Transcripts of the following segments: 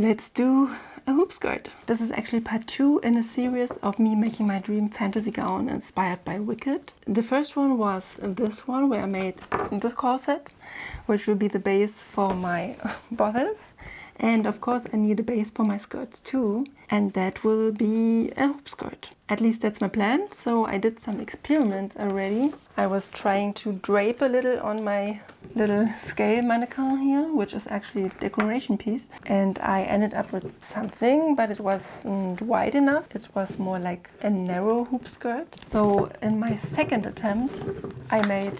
let's do a hoop skirt. This is actually part 2 in a series of me making my dream fantasy gown inspired by Wicked. The first one was this one where I made this corset, which will be the base for my bodice. And of course I need a base for my skirts too, and that will be a hoop skirt. At least that's my plan. So I did some experiments already. I was trying to drape a little on my little scale mannequin here, which is actually a decoration piece. And I ended up with something, but it wasn't wide enough. It was more like a narrow hoop skirt. So in my second attempt, I made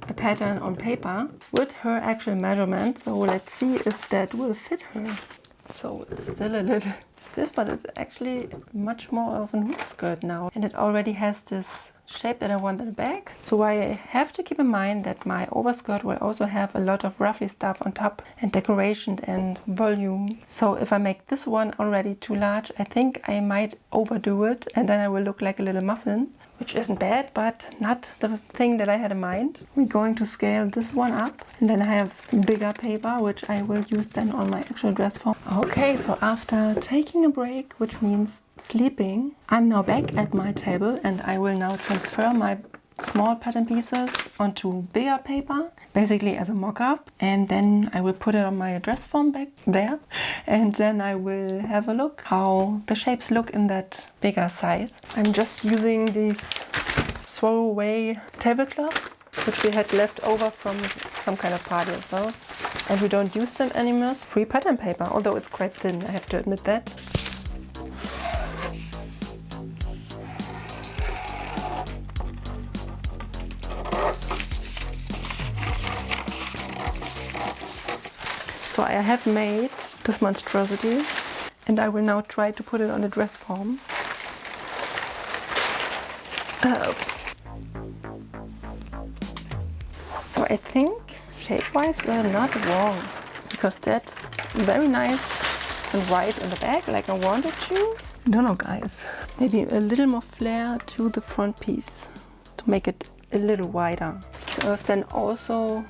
a pattern on paper with her actual measurement. So let's see if that will fit her. So it's still a little stiff, but it's actually much more of a hoop skirt now. And it already has this shape that I want at the back. So I have to keep in mind that my overskirt will also have a lot of ruffly stuff on top and decoration and volume. So if I make this one already too large, I think I might overdo it and then I will look like a little muffin, which isn't bad, but not the thing that I had in mind. We're going to scale this one up, and then I have bigger paper, which I will use then on my actual dress form. Okay, so after taking a break, which means sleeping, I'm now back at my table and I will now transfer my small pattern pieces onto bigger paper, basically as a mock-up, and then I will put it on my dress form back there, and then I will have a look how the shapes look in that bigger size. I'm just using these throwaway tablecloth, which we had left over from some kind of party or so, and we don't use them anymore. Free pattern paper, although it's quite thin, I have to admit that. So I have made this monstrosity and I will now try to put it on a dress form. So I think shape-wise we're not wrong, because that's very nice and wide in the back like I wanted to. I don't know guys, maybe a little more flare to the front piece to make it a little wider. So then also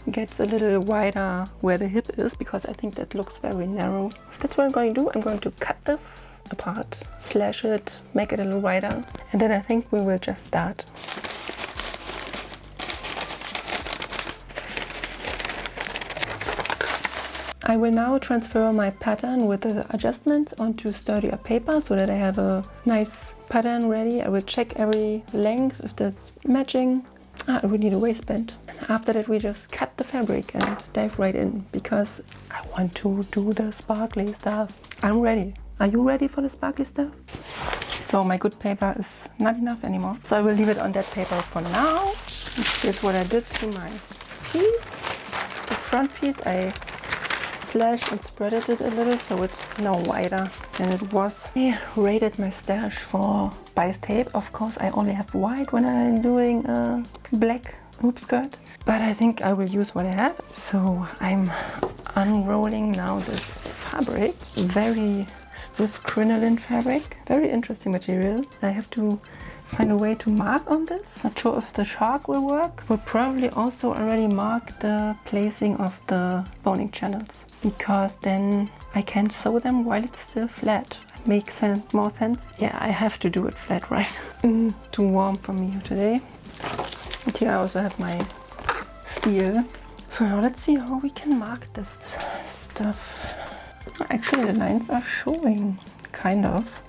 gets a little wider where the hip is, because I think that looks very narrow. That's what I'm going to do. I'm going to cut this apart, slash it, make it a little wider, and then I think we will just start. I will now transfer my pattern with the adjustments onto sturdier paper so that I have a nice pattern ready. I will check every length if that's matching. We need a waistband. After that we just cut the fabric and dive right in, because I want to do the sparkly stuff. I'm ready. Are you ready for the sparkly stuff? So my good paper is not enough anymore, so I will leave it on that paper for now. Here's what I did to my piece. The front piece I slashed and spreaded it a little so it's now wider than it was. I raided my stash for bias tape. Of course I only have white when I'm doing a black hoop skirt, but I think I will use what I have. So I'm unrolling now this fabric, very stiff crinoline fabric, very interesting material. I have to find a way to mark on this. Not sure if the shark will work. We'll probably also already mark the placing of the boning channels, because then I can sew them while it's still flat. Makes more sense. Yeah, I have to do it flat, right? Too warm for me today. And here I also have my steel. So now let's see how we can mark this stuff. Actually the lines are showing, kind of.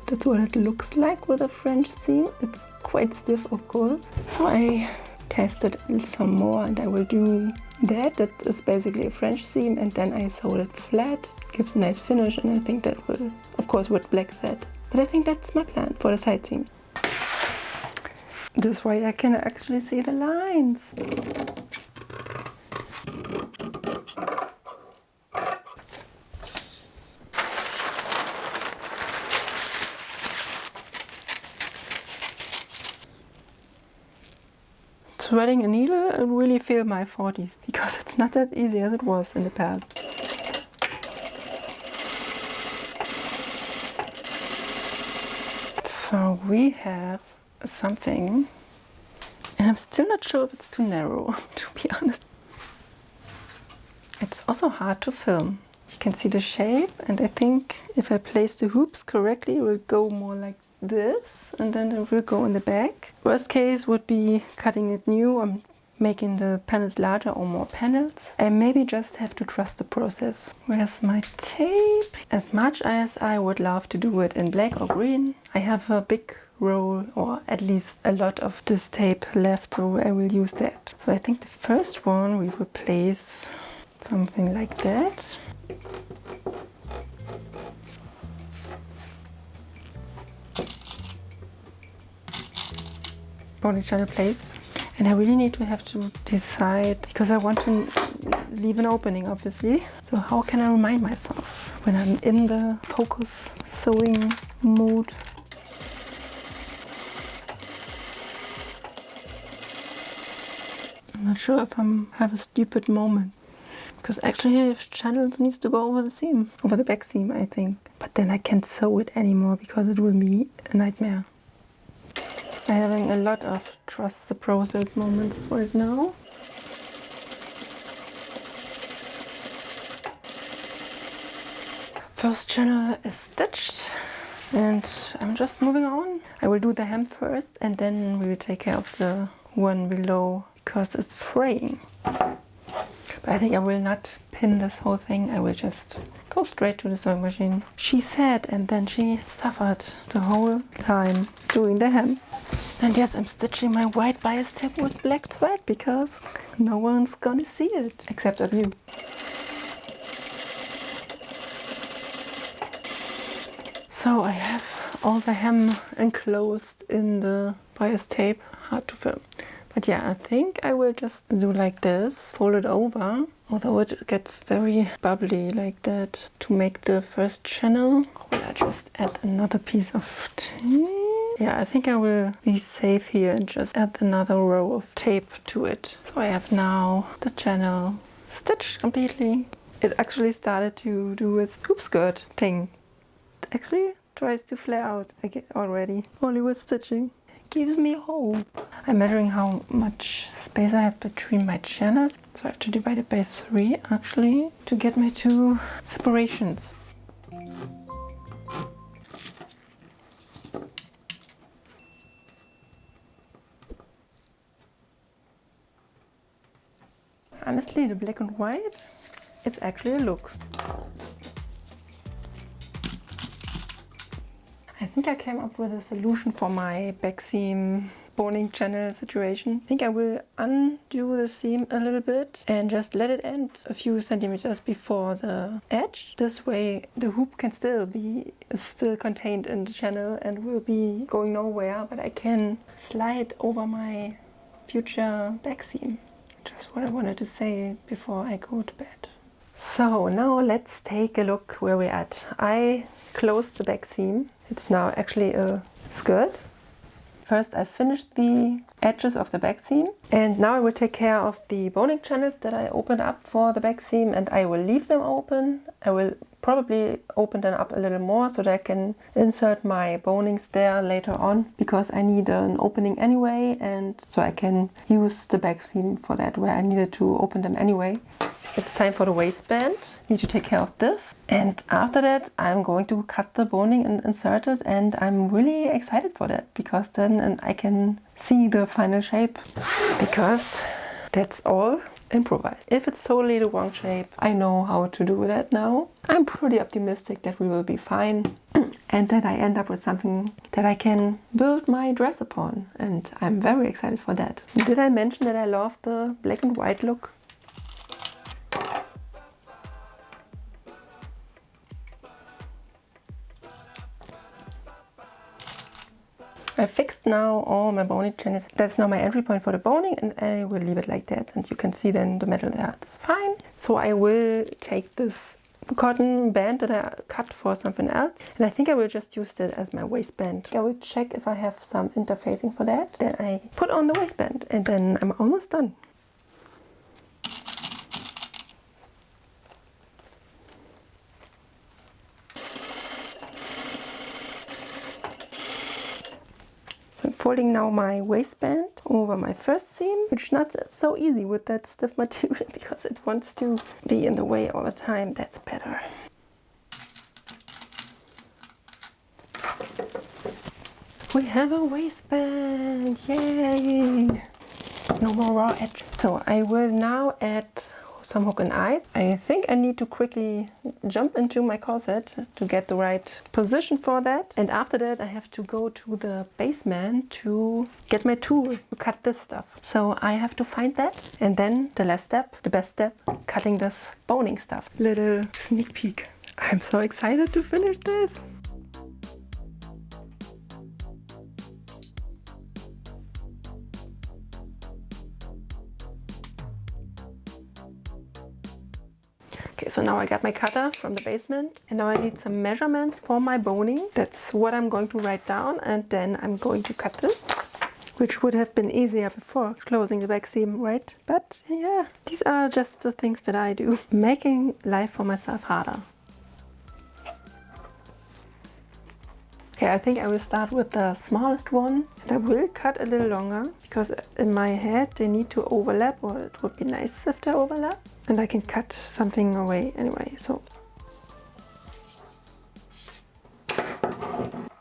That's what it looks like with a French seam. It's quite stiff, of course. So I tested some more and I will do that. That is basically a French seam, and then I sewed it flat. Gives a nice finish, and I think that will, of course, with black thread. But I think that's my plan for the side seam. This way I can actually see the lines. Threading a needle, I really feel my 40s, because it's not that easy as it was in the past. So we have something I'm still not sure if it's too narrow, to be honest. It's also hard to film. You can see the shape, and I think if I place the hoops correctly, it will go more like this, and then it will go in the back. Worst case would be cutting it new or making the panels larger or more panels. I maybe just have to trust the process. Where's my tape? As much as I would love to do it in black or green, I have a big roll, or at least a lot of this tape left, so I will use that. So I think the first one we will place something like that. Boning channel placed. And I really need to have to decide, because I want to leave an opening, obviously. So how can I remind myself when I'm in the focus sewing mood? I'm not sure if I have a stupid moment. Because actually the channel needs to go over the seam, over the back seam, I think. But then I can't sew it anymore because it will be a nightmare. I'm having a lot of trust the process moments right now. First channel is stitched and I'm just moving on. I will do the hem first and then we will take care of the one below because it's fraying. But I think I will not pin this whole thing. I will just go straight to the sewing machine. She said, and then she suffered the whole time doing the hem. And yes, I'm stitching my white bias tape with black thread because no one's gonna see it except of you. So I have all the hem enclosed in the bias tape. Hard to film. But yeah, I think I will just do like this, fold it over, although it gets very bubbly like that. To make the first channel, will I just add another piece of tape? Yeah, I think I will be safe here and just add another row of tape to it. So I have now the channel stitched completely. It actually started to do its hoop skirt thing. It actually tries to flare out again already, only with stitching. Gives me hope. I'm measuring how much space I have between my channels. So I have to divide it by 3 actually to get my 2 separations. Honestly, the black and white, it's actually a look. I think I came up with a solution for my back seam boning channel situation. I think I will undo the seam a little bit and just let it end a few centimeters before the edge. This way the hoop can still be contained in the channel and will be going nowhere, but I can slide over my future back seam. Just what I wanted to say before I go to bed. So now let's take a look where we're at. I closed the back seam. It's now actually a skirt. First I finished the edges of the back seam and now I will take care of the boning channels that I opened up for the back seam, and I will leave them open. I will probably open them up a little more so that I can insert my bonings there later on, because I need an opening anyway, and so I can use the back seam for that where I needed to open them anyway. It's time for the waistband. Need to take care of this. And after that, I'm going to cut the boning and insert it. And I'm really excited for that, because then I can see the final shape. Because that's all improvised. If it's totally the wrong shape, I know how to do that now. I'm pretty optimistic that we will be fine. And that I end up with something that I can build my dress upon. And I'm very excited for that. Did I mention that I love the black and white look? I fixed now all my boning channels. That's now my entry point for the boning, and I will leave it like that. And you can see then the metal there. It's fine. So I will take this cotton band that I cut for something else, and I think I will just use that as my waistband. I will check if I have some interfacing for that. Then I put on the waistband, and then I'm almost done. folding now my waistband over my first seam, which is not so easy with that stiff material because it wants to be in the way all the time. That's better. We have a waistband, yay! No more raw edge. So I will now add some hook and eyes. I think I need to quickly jump into my corset to get the right position for that. And after that I have to go to the basement to get my tool to cut this stuff. So I have to find that. And then the last step, the best step, cutting this boning stuff. Little sneak peek. I'm so excited to finish this. Okay, so now I got my cutter from the basement and now I need some measurements for my boning. That's what I'm going to write down, and then I'm going to cut this, which would have been easier before closing the back seam, right? But yeah, these are just the things that I do, making life for myself harder. Okay, I think I will start with the smallest one, and I will cut a little longer because in my head they need to overlap, or it would be nice if they overlap. And I can cut something away anyway, so.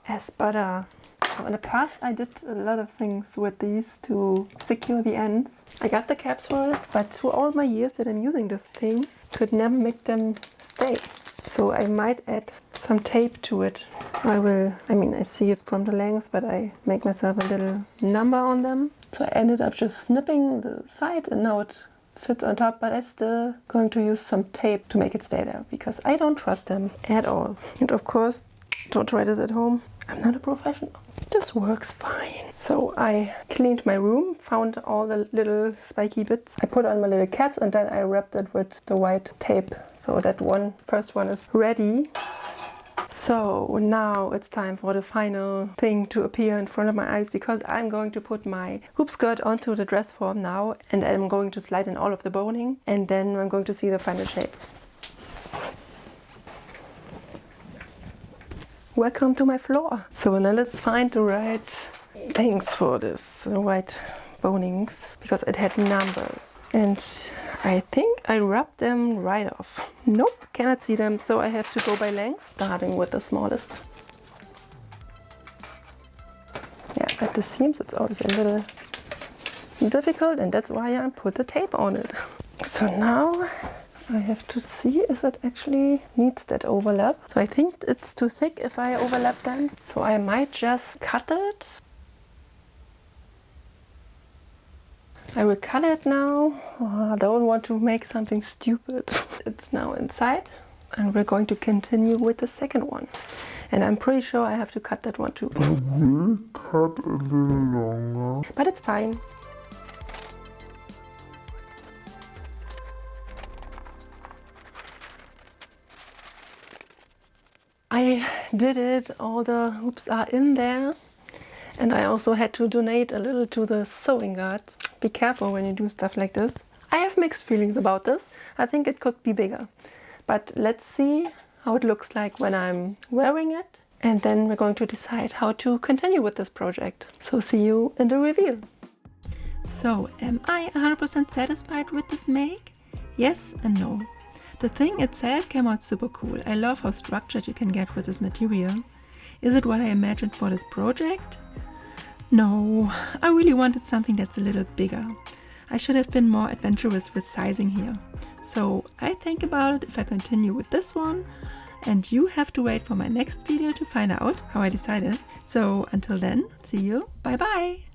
As butter. So in the past I did a lot of things with these to secure the ends. I got the caps for it, but through all my years that I'm using these things, could never make them stay. So I might add some tape to it. I see it from the length, but I make myself a little number on them. So I ended up just snipping the side and now it fits on top, but I'm still going to use some tape to make it stay there because I don't trust them at all. And of course, don't try this at home. I'm not a professional. This works fine. So I cleaned my room, found all the little spiky bits. I put on my little caps and then I wrapped it with the white tape. So that first one is ready. So now it's time for the final thing to appear in front of my eyes, because I'm going to put my hoop skirt onto the dress form now and I'm going to slide in all of the boning and then I'm going to see the final shape. Welcome to my floor. So now let's find the right things for this, the right bonings, because it had numbers. And I think I rubbed them right off. Nope, cannot see them, so I have to go by length, starting with the smallest. Yeah, at the seams it's always a little difficult, and that's why I put the tape on it. So now I have to see if it actually needs that overlap. So I think it's too thick if I overlap them, so I might just cut it. I will cut it now. Oh, I don't want to make something stupid. It's now inside and we're going to continue with the second one. And I'm pretty sure I have to cut that one too. I will cut a little longer. But it's fine. I did it, all the hoops are in there. And I also had to donate a little to the sewing guards. Be careful when you do stuff like this. I have mixed feelings about this. I think it could be bigger. But let's see how it looks like when I'm wearing it. And then we're going to decide how to continue with this project. So see you in the reveal. So am I 100% satisfied with this make? Yes and no. The thing itself came out super cool. I love how structured you can get with this material. Is it what I imagined for this project? No, I really wanted something that's a little bigger. I should have been more adventurous with sizing here. So I think about it if I continue with this one, and you have to wait for my next video to find out how I decided. So until then, see you, bye bye!